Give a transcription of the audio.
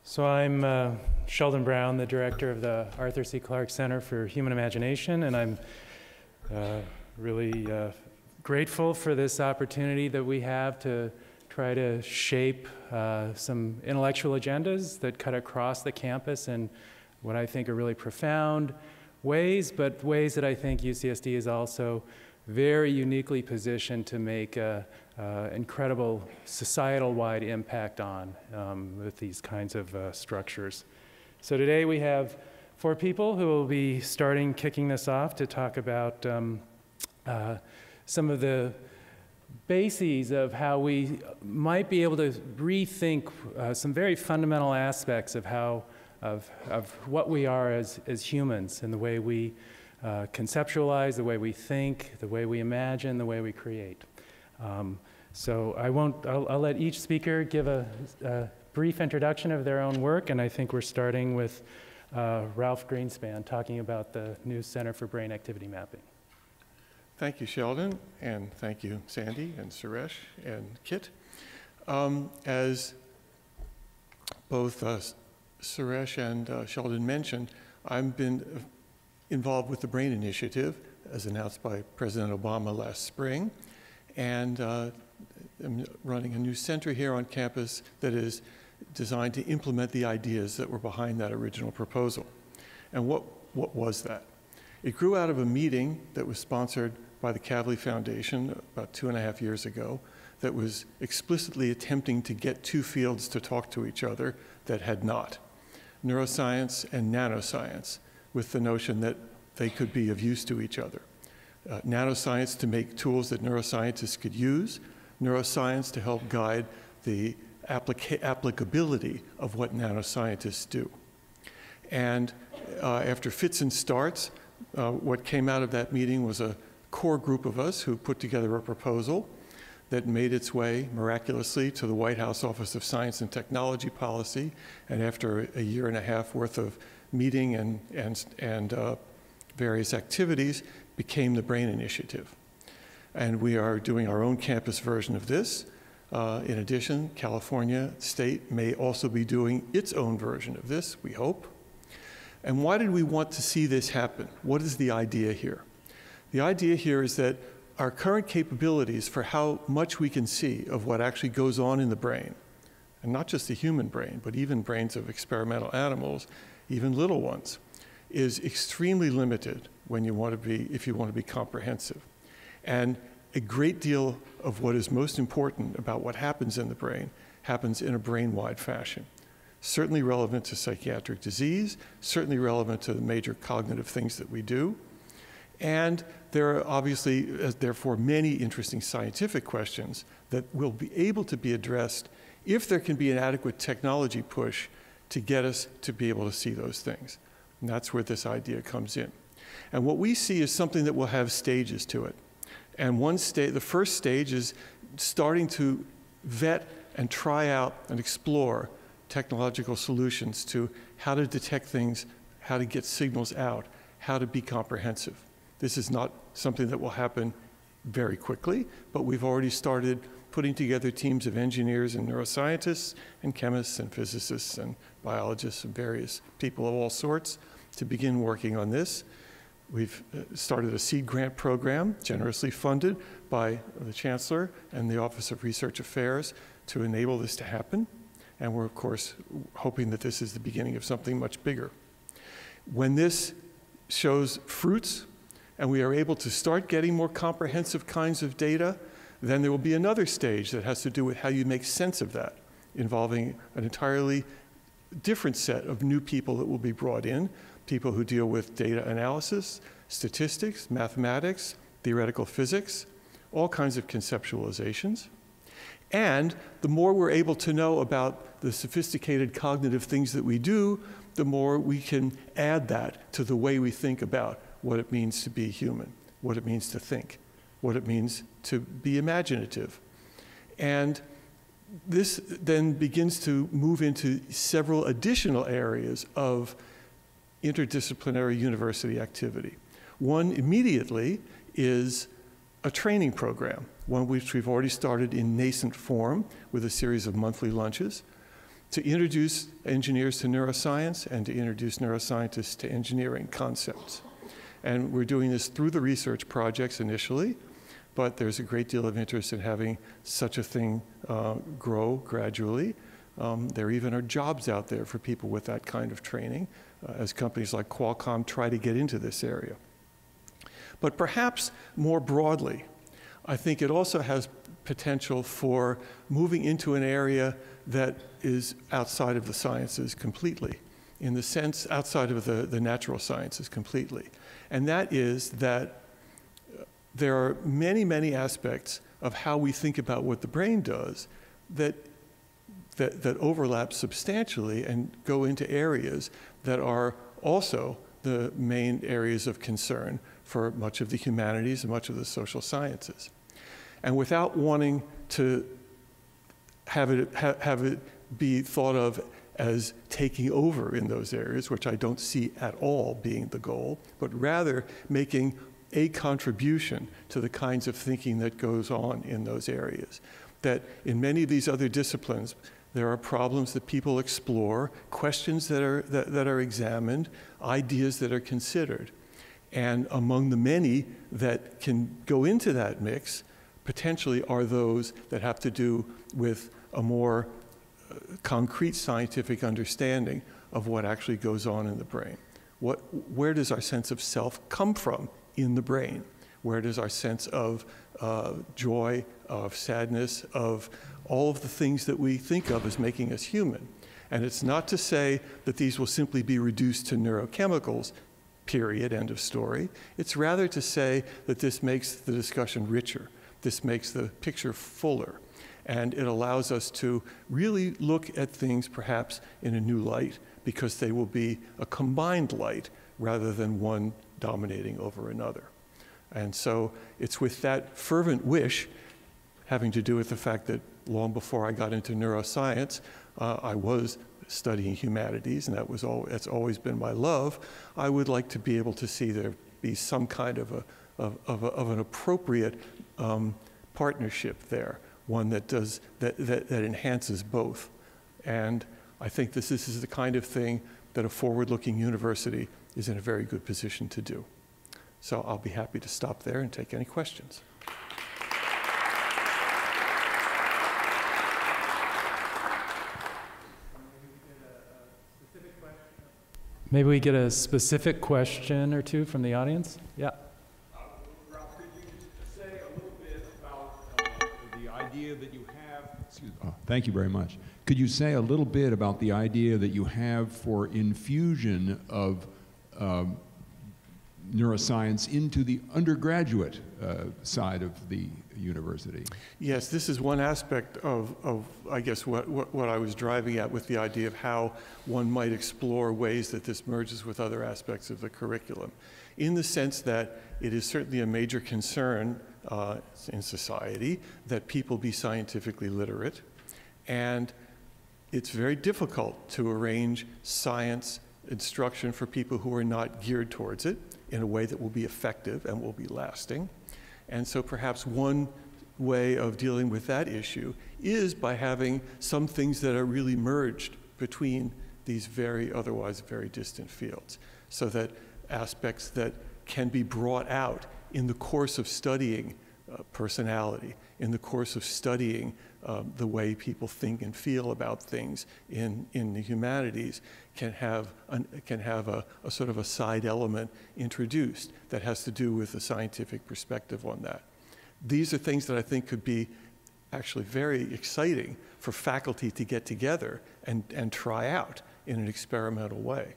So I'm Sheldon Brown, the director of the Arthur C. Clarke Center for Human Imagination, and I'm really grateful for this opportunity that we have to try to shape some intellectual agendas that cut across the campus in what I think are really profound ways, but ways that I think UCSD is also very uniquely positioned to make an incredible societal-wide impact on with these kinds of structures. So today we have 4 people who will be kicking this off to talk about some of the bases of how we might be able to rethink some very fundamental aspects of of what we are as humans and the way we conceptualize, the way we think, the way we imagine, the way we create. So I'll let each speaker give a brief introduction of their own work, and I think we're starting with Ralph Greenspan talking about the new Center for Brain Activity Mapping. Thank you, Sheldon, and thank you, Sandy and Suresh and Kit. As both Suresh and Sheldon mentioned, I've been involved with the Brain Initiative, as announced by President Obama last spring, and I'm running a new center here on campus that is designed to implement the ideas that were behind that original proposal. And what was that? It grew out of a meeting that was sponsored by the Kavli Foundation about 2.5 years ago that was explicitly attempting to get 2 fields to talk to each other that had not: neuroscience and nanoscience, with the notion that they could be of use to each other. Nanoscience to make tools that neuroscientists could use, neuroscience to help guide the applicability of what nanoscientists do. And after fits and starts, what came out of that meeting was a core group of us who put together a proposal that made its way miraculously to the White House Office of Science and Technology Policy, and after a 1.5 years worth of meeting and various activities, became the Brain Initiative. And we are doing our own campus version of this. In addition, California State may also be doing its own version of this, we hope. And why did we want to see this happen? What is the idea here? The idea here is that our current capabilities for how much we can see of what actually goes on in the brain, and not just the human brain, but even brains of experimental animals, even little ones, is extremely limited when you want to be, if you want to be comprehensive. And a great deal of what is most important about what happens in the brain happens in a brain-wide fashion. Certainly relevant to psychiatric disease, certainly relevant to the major cognitive things that we do. And there are obviously, therefore, many interesting scientific questions that will be able to be addressed if there can be an adequate technology push to get us to be able to see those things. And that's where this idea comes in. And what we see is something that will have stages to it. And the first stage is starting to vet and try out and explore technological solutions to how to detect things, how to get signals out, how to be comprehensive. This is not something that will happen very quickly, but we've already started putting together teams of engineers and neuroscientists and chemists and physicists and biologists and various people of all sorts to begin working on this. We've started a seed grant program generously funded by the Chancellor and the Office of Research Affairs to enable this to happen. And we're, of course, hoping that this is the beginning of something much bigger. When this shows fruits and we are able to start getting more comprehensive kinds of data, then there will be another stage that has to do with how you make sense of that, involving an entirely different set of new people that will be brought in, people who deal with data analysis, statistics, mathematics, theoretical physics, all kinds of conceptualizations. And the more we're able to know about the sophisticated cognitive things that we do, the more we can add that to the way we think about what it means to be human, what it means to think, what it means to be imaginative. And this then begins to move into several additional areas of interdisciplinary university activity. One immediately is a training program, one which we've already started in nascent form with a series of monthly lunches. to introduce engineers to neuroscience and to introduce neuroscientists to engineering concepts. And we're doing this through the research projects initially, but there's a great deal of interest in having such a thing grow gradually. There even are jobs out there for people with that kind of training, as companies like Qualcomm try to get into this area. But perhaps more broadly, I think it also has potential for moving into an area that is outside of the sciences completely, in the sense outside of the natural sciences completely. And that is that there are many, many aspects of how we think about what the brain does that overlap substantially and go into areas that are also the main areas of concern for much of the humanities and much of the social sciences. And without wanting to have it be thought of as taking over in those areas, which I don't see at all being the goal, but rather making a contribution to the kinds of thinking that goes on in those areas. That in many of these other disciplines, there are problems that people explore, questions that are examined, ideas that are considered. And among the many that can go into that mix, potentially are those that have to do with a more concrete scientific understanding of what actually goes on in the brain. Where does our sense of self come from in the brain? Where does our sense of joy, of sadness, of all of the things that we think of as making us human? And it's not to say that these will simply be reduced to neurochemicals, period, end of story. It's rather to say that this makes the discussion richer. This makes the picture fuller. And it allows us to really look at things perhaps in a new light, because they will be a combined light rather than one dominating over another. And so it's with that fervent wish, having to do with the fact that long before I got into neuroscience, I was studying humanities, and that's always been my love. I would like to be able to see there be some kind of an appropriate partnership there, one that enhances both. And I think this is the kind of thing that a forward-looking university is in a very good position to do. So I'll be happy to stop there and take any questions. Maybe we get a specific question or two from the audience? Yeah. Ralph, could you say a little bit about the idea that you have, thank you very much. Could you say a little bit about the idea that you have for infusion of neuroscience into the undergraduate side of the university? Yes, this is one aspect of I guess, what I was driving at with the idea of how one might explore ways that this merges with other aspects of the curriculum, in the sense that it is certainly a major concern in society that people be scientifically literate, and it's very difficult to arrange science instruction for people who are not geared towards it in a way that will be effective and will be lasting. And so perhaps one way of dealing with that issue is by having some things that are really merged between these otherwise very distant fields, so that aspects that can be brought out in the course of studying personality, in the course of studying the way people think and feel about things in the humanities, can have a sort of a side element introduced that has to do with a scientific perspective on that. These are things that I think could be actually very exciting for faculty to get together and try out in an experimental way.